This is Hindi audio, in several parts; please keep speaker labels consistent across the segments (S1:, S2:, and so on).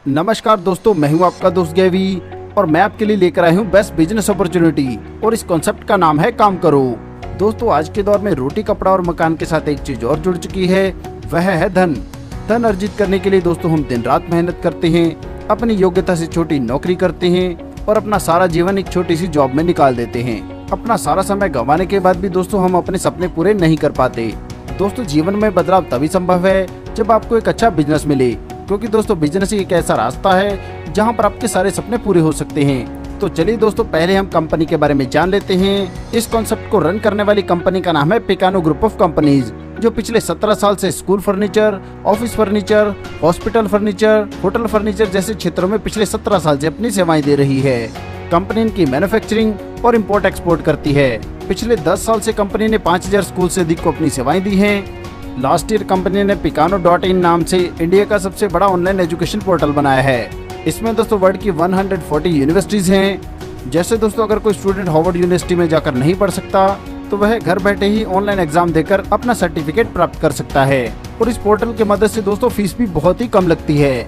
S1: नमस्कार दोस्तों, मैं हूं आपका दोस्त गैवी और मैं आपके लिए लेकर आया हूं बेस्ट बिजनेस अपॉर्चुनिटी और इस कॉन्सेप्ट का नाम है काम करो। दोस्तों, आज के दौर में रोटी, कपड़ा और मकान के साथ एक चीज और जुड़ चुकी है, वह है धन। धन अर्जित करने के लिए दोस्तों हम दिन रात मेहनत करते हैं, अपनी योग्यता से छोटी नौकरी करते हैं और अपना सारा जीवन एक छोटी सी जॉब में निकाल देते हैं। अपना सारा समय गंवाने के बाद भी दोस्तों हम अपने सपने पूरे नहीं कर पाते। दोस्तों, जीवन में बदलाव तभी संभव है जब आपको एक अच्छा बिजनेस मिले, क्योंकि दोस्तों बिजनेस ही एक ऐसा रास्ता है जहां पर आपके सारे सपने पूरे हो सकते हैं। तो चलिए दोस्तों, पहले हम कंपनी के बारे में जान लेते हैं। इस कॉन्सेप्ट को रन करने वाली कंपनी का नाम है पिकानो ग्रुप ऑफ कंपनीज, जो पिछले 17 साल से school furniture, office furniture, hospital furniture, hotel furniture जैसे क्षेत्रों में पिछले 17 साल से अपनी सेवाएं दे रही है। कंपनी इनकी मैन्युफैक्चरिंग और इम्पोर्ट एक्सपोर्ट करती है। पिछले 10 साल से कंपनी ने 5000 स्कूल से अधिक को अपनी सेवाएं दी हैं। लास्ट ईयर कंपनी ने Picano.in नाम से इंडिया का सबसे बड़ा ऑनलाइन एजुकेशन पोर्टल बनाया है। इसमें दोस्तों वर्ल्ड की 140 यूनिवर्सिटीज हैं। जैसे दोस्तों अगर कोई स्टूडेंट हार्वर्ड यूनिवर्सिटी में जाकर नहीं पढ़ सकता तो वह घर बैठे ही ऑनलाइन एग्जाम देकर अपना सर्टिफिकेट प्राप्त कर सकता है। और इस पोर्टल की मदद से दोस्तों फीस भी बहुत ही कम लगती है।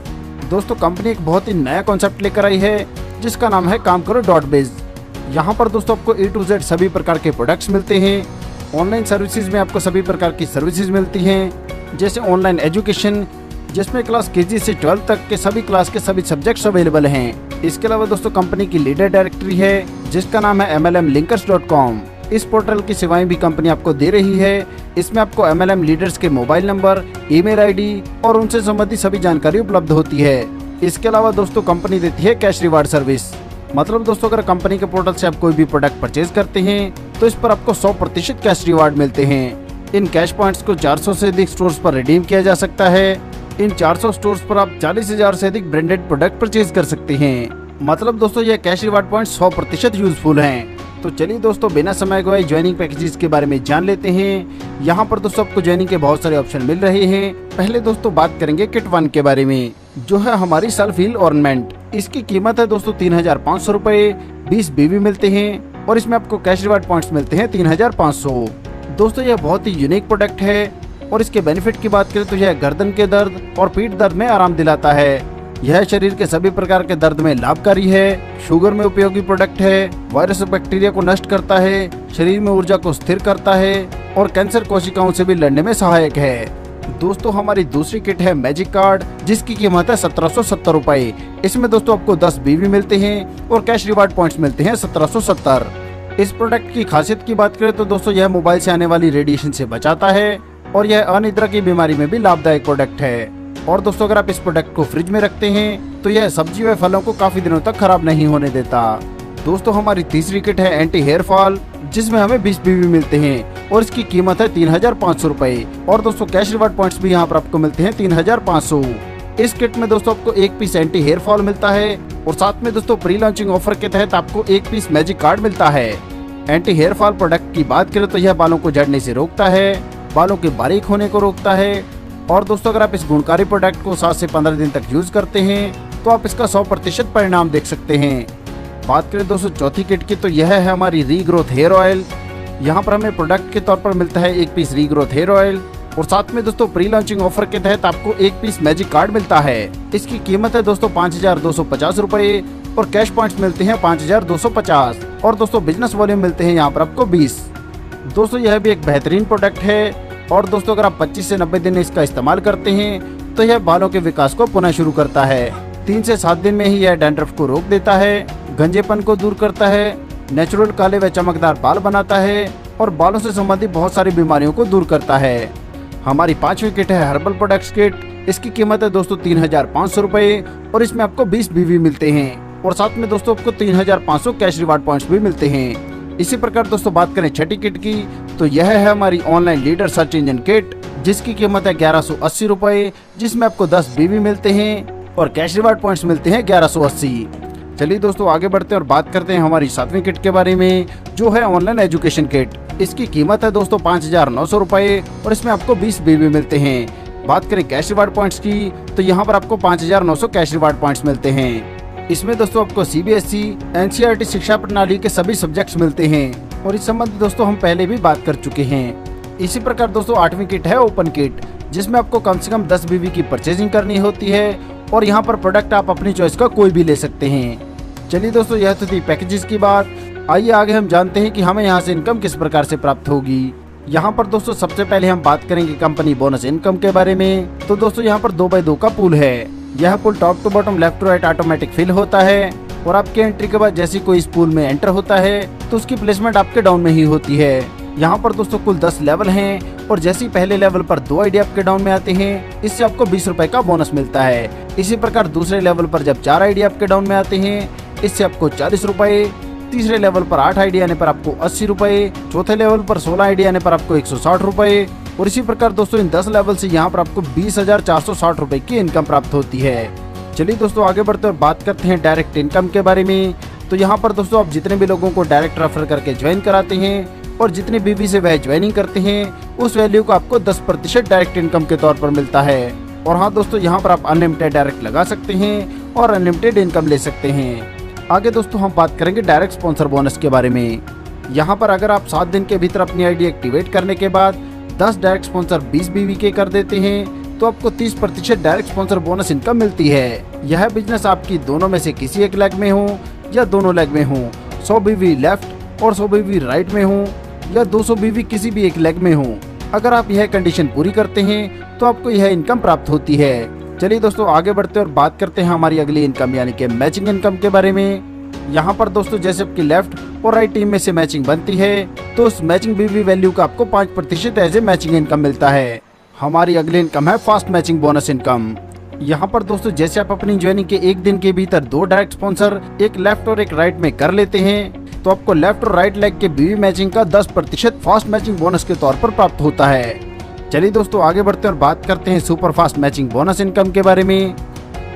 S1: दोस्तों, कंपनी एक बहुत ही नया कॉन्सेप्ट लेकर आई है जिसका नाम है काम करो .biz। यहाँ पर दोस्तों आपको A to Z सभी प्रकार के प्रोडक्ट्स मिलते हैं। ऑनलाइन सर्विसेज में आपको सभी प्रकार की सर्विसेज मिलती हैं, जैसे ऑनलाइन एजुकेशन, जिसमें क्लास KG से 12 तक के सभी क्लास के सभी सब्जेक्ट्स अवेलेबल हैं। इसके अलावा दोस्तों कंपनी की लीडर डायरेक्टरी है जिसका नाम है MLMlinkers.com। इस पोर्टल की सेवाएं भी कंपनी आपको दे रही है। इसमें आपको MLM लीडर्स के मोबाइल नंबर, ईमेल ID और उनसे संबंधित सभी जानकारी उपलब्ध होती है। इसके अलावा दोस्तों कंपनी देती है कैश रिवार्ड सर्विस। मतलब दोस्तों अगर कंपनी के पोर्टल से आप कोई भी प्रोडक्ट परचेज करते हैं तो इस पर आपको 100% कैश रिवार्ड मिलते हैं। इन कैश पॉइंट्स को 400 से अधिक स्टोर्स पर रिडीम किया जा सकता है। इन 400 स्टोर्स पर आप 40,000 से अधिक ब्रांडेड प्रोडक्ट परचेज कर सकते हैं। मतलब दोस्तों यह कैश रिवार्ड पॉइंट 100% यूजफुल हैं। तो चलिए दोस्तों, बिना समय गवाए ज्वाइनिंग पैकेजेस के बारे में जान लेते हैं। यहाँ पर दोस्तों आपको ज्वाइनिंग के बहुत सारे ऑप्शन मिल रहे हैं। पहले दोस्तों बात करेंगे किट 1 के बारे में, जो है हमारी सेल्फ हील ऑर्नामेंट। इसकी कीमत है दोस्तों 3,500 रुपए। 20 BV मिलते हैं और इसमें आपको कैश रिवार्ड पॉइंट्स मिलते हैं 3,500। दोस्तों यह बहुत ही यूनिक प्रोडक्ट है और इसके बेनिफिट की बात करें तो यह गर्दन के दर्द और पीठ दर्द में आराम दिलाता है। यह शरीर के सभी प्रकार के दर्द में लाभकारी है। शुगर में उपयोगी प्रोडक्ट है। वायरस और बैक्टीरिया को नष्ट करता है, शरीर में ऊर्जा को स्थिर करता है और कैंसर कोशिकाओं से भी लड़ने में सहायक है। दोस्तों हमारी दूसरी किट है मैजिक कार्ड, जिसकी कीमत है 1770 रुपए। इसमें दोस्तों आपको 10 BV मिलते हैं और कैश रिवार्ड पॉइंट्स मिलते हैं 1770। इस प्रोडक्ट की खासियत की बात करें तो दोस्तों यह मोबाइल से आने वाली रेडिएशन से बचाता है और यह अनिद्रा की बीमारी में भी लाभदायक प्रोडक्ट है। और दोस्तों अगर आप इस प्रोडक्ट को फ्रिज में रखते हैं तो यह सब्जी व फलों को काफी दिनों तक खराब नहीं होने देता। दोस्तों हमारी तीसरी किट है एंटी हेयर फॉल, जिसमें हमें 20 BV मिलते हैं और इसकी कीमत है 3,500 रुपए। और दोस्तों कैश रिवार्ड पॉइंट्स भी यहाँ पर आपको मिलते हैं 3,500। इस किट में दोस्तों आपको 1 पीस एंटी हेयर फॉल मिलता है और साथ में दोस्तों प्री लॉन्चिंग ऑफर के तहत आपको 1 पीस मैजिक कार्ड मिलता है। एंटी हेयर फॉल प्रोडक्ट की बात करें तो यह बालों को झड़ने से रोकता है, बालों के बारीक होने को रोकता है। और दोस्तों अगर आप इस गुणकारी प्रोडक्ट को 7 से 15 दिन तक यूज करते हैं तो आप इसका 100% परिणाम देख सकते हैं। बात करें दोस्तों चौथी किट की तो यह है हमारी रीग्रोथ हेयर ऑयल। यहाँ पर हमें प्रोडक्ट के तौर पर मिलता है 1 पीस रीग्रोथ हेयर ऑयल और साथ में दोस्तों प्री लॉन्चिंग ऑफर के तहत आपको 1 पीस मैजिक कार्ड मिलता है। इसकी कीमत है दोस्तों 5,250 रुपए और कैश पॉइंट्स मिलते हैं 5,250। और दोस्तों बिजनेस वॉल्यूम मिलते हैं यहाँ पर आपको 20। दोस्तों यह भी एक बेहतरीन प्रोडक्ट है और दोस्तों अगर आप 25 से 90 दिन इसका इस्तेमाल करते हैं तो यह बालों के विकास को पुनः शुरू करता है। 3 से 7 दिन में ही यह डैंड्रफ को रोक देता है, गंजेपन को दूर करता है, नेचुरल काले व चमकदार बाल बनाता है और बालों से संबंधित बहुत सारी बीमारियों को दूर करता है। हमारी 5वीं किट है हर्बल प्रोडक्ट्स किट। इसकी कीमत है दोस्तों 3,500 रुपए और इसमें आपको 20 BV मिलते हैं और साथ में दोस्तों आपको 3,500 कैश रिवार्ड पॉइंट्स भी मिलते हैं। इसी प्रकार दोस्तों बात करें छठी किट की तो यह है हमारी online leader search engine kit, जिसकी कीमत है 1180 रुपए, जिसमें आपको 10 BV मिलते हैं और कैश रिवार्ड पॉइंट्स मिलते हैं 1180। चलिए दोस्तों आगे बढ़ते हैं और बात करते हैं हमारी 7वीं किट के बारे में, जो है ऑनलाइन एजुकेशन किट। इसकी कीमत है दोस्तों 5,900 रुपए और इसमें आपको 20 BV मिलते हैं। बात करें कैश रिवार्ड पॉइंट्स की तो यहाँ पर आपको 5,900 कैश रिवार्ड पॉइंट्स मिलते हैं। इसमें दोस्तों आपको CBSE, NCERT शिक्षा प्रणाली के सभी सब्जेक्ट्स मिलते हैं और इस संबंध दोस्तों हम पहले भी बात कर चुके हैं। इसी प्रकार दोस्तों 8वीं किट है ओपन किट, जिसमें आपको कम से कम 10 BV की परचेजिंग करनी होती है और यहाँ पर प्रोडक्ट आप अपनी चॉइस का कोई भी ले सकते हैं। चलिए दोस्तों, यह तो थी पैकेजेस की बात। आइए आगे हम जानते हैं कि हमें यहाँ से इनकम किस प्रकार से प्राप्त होगी। यहाँ पर दोस्तों सबसे पहले हम बात करेंगे कंपनी बोनस इनकम के बारे में। तो दोस्तों यहाँ पर 2x2 का पूल है। यह pool top to bottom left to right automatic fill होता है और आपके एंट्री के बाद जैसे कोई इस पूल में एंटर होता है तो उसकी प्लेसमेंट आपके डाउन में ही होती है। यहाँ पर दोस्तों कुल 10 लेवल हैं और जैसे ही पहले लेवल पर 2 आईडी आपके डाउन में आते हैं, इससे आपको 20 रुपए का बोनस मिलता है। इसी प्रकार दूसरे लेवल पर जब 4 आईडी आपके डाउन में आते हैं, इससे आपको 40 रुपए। तीसरे लेवल पर 8 आईडी आने पर आपको 80 रुपए। चौथे लेवल पर 16 आईडी आने पर आपको 160 रुपए। और इसी प्रकार दोस्तों इन 10 लेवल से यहाँ पर आपको 20,460 रुपए की इनकम प्राप्त होती है। चलिए दोस्तों आगे बढ़ते और बात करते हैं डायरेक्ट इनकम के बारे में। तो यहाँ पर दोस्तों आप जितने भी लोगों को डायरेक्ट रेफर करके ज्वाइन कराते हैं और जितनी बीवी से वह ज्वाइनिंग करते हैं, उस वैल्यू को आपको 10% डायरेक्ट इनकम के तौर पर मिलता है। और हाँ दोस्तों, यहाँ पर आप अनलिमिटेड डायरेक्ट लगा सकते हैं और अनलिमिटेड इनकम ले सकते हैं। आगे दोस्तों हम बात करेंगे डायरेक्ट स्पॉन्सर बोनस के बारे में। यहाँ पर अगर आप 7 दिन के भीतर अपनी आईडी एक्टिवेट करने के बाद 10 डायरेक्ट स्पॉन्सर 20 बीवी के कर देते हैं तो आपको 30% डायरेक्ट स्पॉन्सर बोनस इनकम मिलती है। यह बिजनेस आपकी दोनों में से किसी एक लेग में हो या दोनों लेग में हो, 100 बीवी लेफ्ट और 100 बीवी राइट में हो या 200 बीवी किसी भी एक लेग में हो, अगर आप यह कंडीशन पूरी करते हैं तो आपको यह इनकम प्राप्त होती है। चलिए दोस्तों आगे बढ़ते और बात करते हैं हमारी अगली इनकम यानी कि मैचिंग इनकम के बारे में। यहाँ पर दोस्तों जैसे आपकी लेफ्ट और राइट टीम में से मैचिंग बनती है तो उस मैचिंग बीवी वैल्यू का आपको 5% एज ए मैचिंग इनकम मिलता है। हमारी अगली इनकम है फास्ट मैचिंग बोनस इनकम। यहाँ पर दोस्तों जैसे आप अपनी ज्वाइनिंग के 1 दिन के भीतर 2 डायरेक्ट स्पॉन्सर एक लेफ्ट और एक राइट में कर लेते हैं तो आपको लेफ्ट और राइट लेग के बीवी मैचिंग का 10% फास्ट मैचिंग बोनस के तौर पर प्राप्त होता है। चलिए दोस्तों आगे बढ़ते हैं और बात करते हैं super fast matching bonus income के बारे में।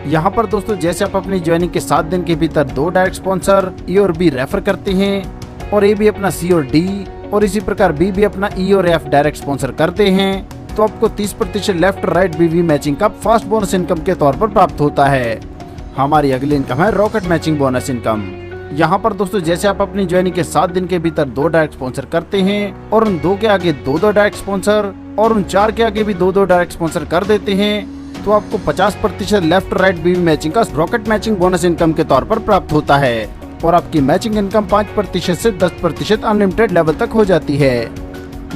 S1: यहाँ पर दोस्तों जैसे आप अपनी ज्वाइनिंग के 7 दिन के भीतर 2 डायरेक्ट स्पॉन्सर ए और बी रेफर करते हैं और ए भी अपना सी और डी और इसी प्रकार बी भी अपना ई और एफ डायरेक्ट स्पॉन्सर करते हैं तो आपको 30% लेफ्ट और राइट बीवी मैचिंग का फास्ट बोनस इनकम के तौर पर प्राप्त होता है। हमारी अगली इनकम है रॉकेट मैचिंग बोनस इनकम। यहाँ पर दोस्तों जैसे आप अपनी ज्वाइनिंग के 7 दिन के भीतर 2 डायरेक्ट स्पॉन्सर करते हैं और उन 2 के आगे 2 डायरेक्ट स्पॉन्सर और उन 4 के आगे भी 2 डायरेक्ट स्पॉन्सर कर देते हैं तो आपको 50% लेफ्ट राइट बीवी मैचिंग का रॉकेट मैचिंग बोनस इनकम के तौर पर प्राप्त होता है और आपकी मैचिंग इनकम 5% से 10% अनलिमिटेड लेवल तक हो जाती है।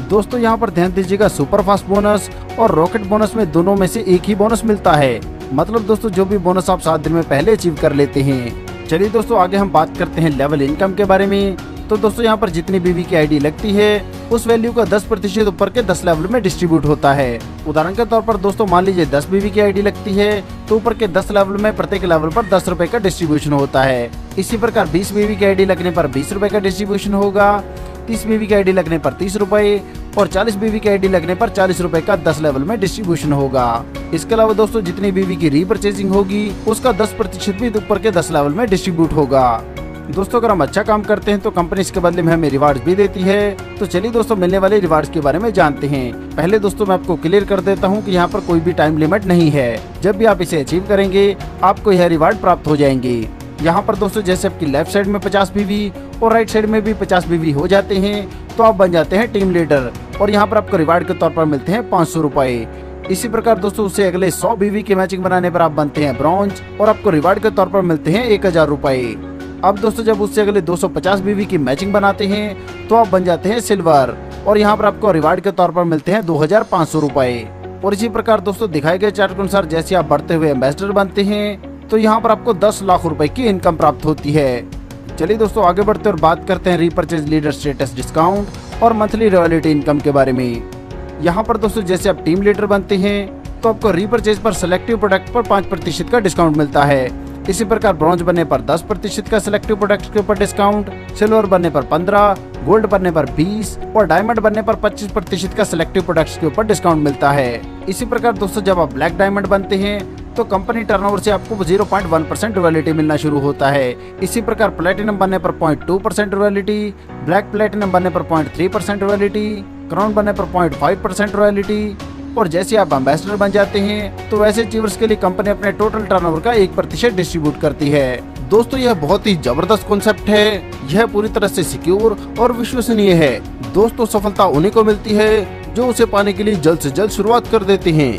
S1: दोस्तों यहाँ पर ध्यान दीजिएगा, सुपर फास्ट बोनस और रॉकेट बोनस में दोनों में से एक ही बोनस मिलता है। मतलब दोस्तों जो भी बोनस आप 7 दिन में पहले अचीव कर लेते हैं। चलिए दोस्तों आगे हम बात करते हैं लेवल इनकम के बारे में। तो दोस्तों यहाँ पर जितनी बीवी की आईडी लगती है उस वैल्यू का 10% ऊपर के 10 लेवल में डिस्ट्रीब्यूट होता है। उदाहरण के तौर पर दोस्तों मान लीजिए 10 बीवी की आईडी लगती है तो ऊपर के 10 लेवल में प्रत्येक लेवल पर 10 रुपए का डिस्ट्रीब्यूशन होता है। इसी प्रकार 20 बीवी की आईडी लगने पर 20 रुपए का डिस्ट्रीब्यूशन होगा, 30 बीवी की आईडी लगने पर 30 रुपए और 40 बीवी की आईडी लगने पर 40 रुपए का 10 लेवल में डिस्ट्रीब्यूशन होगा। इसके अलावा दोस्तों जितनी बीवी की रीपरचेजिंग होगी उसका 10% भी ऊपर के 10 लेवल में डिस्ट्रीब्यूट होगा। दोस्तों अगर हम अच्छा काम करते हैं तो कंपनी इसके बदले में हमें रिवार्ड्स भी देती है। तो चलिए दोस्तों मिलने वाले रिवार्ड्स के बारे में जानते हैं। पहले दोस्तों मैं आपको क्लियर कर देता हूं कि यहाँ पर कोई भी टाइम लिमिट नहीं है। जब भी आप इसे अचीव करेंगे आपको यह रिवार्ड प्राप्त हो जाएंगे। यहाँ पर दोस्तों जैसे आपकी लेफ्ट साइड में 50 बीवी और राइट साइड में भी 50 बीवी हो जाते हैं तो आप बन जाते हैं टीम लीडर और यहाँ पर आपको रिवार्ड के तौर पर मिलते हैं 500 रुपए। इसी प्रकार दोस्तों उससे अगले 100 बीवी की मैचिंग बनाने पर आप बनते हैं ब्रॉन्ज और आपको रिवार्ड के तौर पर मिलते हैं 1000 रुपए। अब दोस्तों जब उससे अगले 250 बीवी की मैचिंग बनाते हैं तो आप बन जाते हैं सिल्वर और यहाँ पर आपको रिवार्ड के तौर पर मिलते हैं 2500 रुपए। और इसी प्रकार दोस्तों दिखाए गए चार्ट के अनुसार जैसे आप बढ़ते हुए एम्बेसडर बनते हैं तो यहाँ पर आपको 10 लाख रुपए की इनकम प्राप्त होती है। चलिए दोस्तों आगे बढ़ते और बात करते हैं रीपरचेज लीडर स्टेटस डिस्काउंट और मंथली रॉयल्टी इनकम के बारे में। यहाँ पर दोस्तों जैसे आप टीम लीडर बनते हैं तो आपको रीपरचेज पर सिलेक्टिव प्रोडक्ट पर 5% का डिस्काउंट मिलता है। इसी प्रकार ब्रॉन्ज बनने पर 10% का सिलेक्टिव प्रोडक्ट के ऊपर डिस्काउंट, सिल्वर बनने पर 15, गोल्ड बनने पर 20 और डायमंड बनने पर 25% का सिलेक्टिव प्रोडक्ट्स के ऊपर डिस्काउंट मिलता है। इसी प्रकार दोस्तों जब आप ब्लैक डायमंड बनते हैं तो कंपनी टर्नओवर से आपको 0.1% रॉयल्टी मिलना शुरू होता है। इसी प्रकार प्लेटिनम बनने पर 0.2% रॉयल्टी, ब्लैक प्लेटिनम बनने पर 0.3% रॉयल्टी, क्राउन बनने पर 0.5% रॉयल्टी और जैसे आप एम्बेसडर बन जाते हैं तो वैसे अचीवर्स के लिए कंपनी अपने टोटल टर्नओवर का 1% डिस्ट्रीब्यूट करती है। दोस्तों यह बहुत ही जबरदस्त कॉन्सेप्ट है। यह पूरी तरह से सिक्योर और विश्वसनीय है। दोस्तों सफलता उन्हीं को मिलती है जो उसे पाने के लिए जल्द से जल्द शुरुआत कर देते हैं।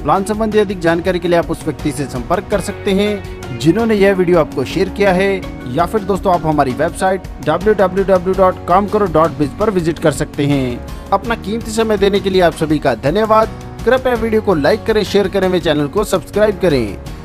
S1: प्लान संबंधी अधिक जानकारी के लिए आप उस व्यक्ति से संपर्क कर सकते हैं जिन्होंने यह वीडियो आपको शेयर किया है, या फिर दोस्तों आप हमारी वेबसाइट www.kamkaro.biz पर विजिट कर सकते हैं। अपना कीमती समय देने के लिए आप सभी का धन्यवाद। कृपया वीडियो को लाइक करें, शेयर करें व चैनल को सब्सक्राइब करें।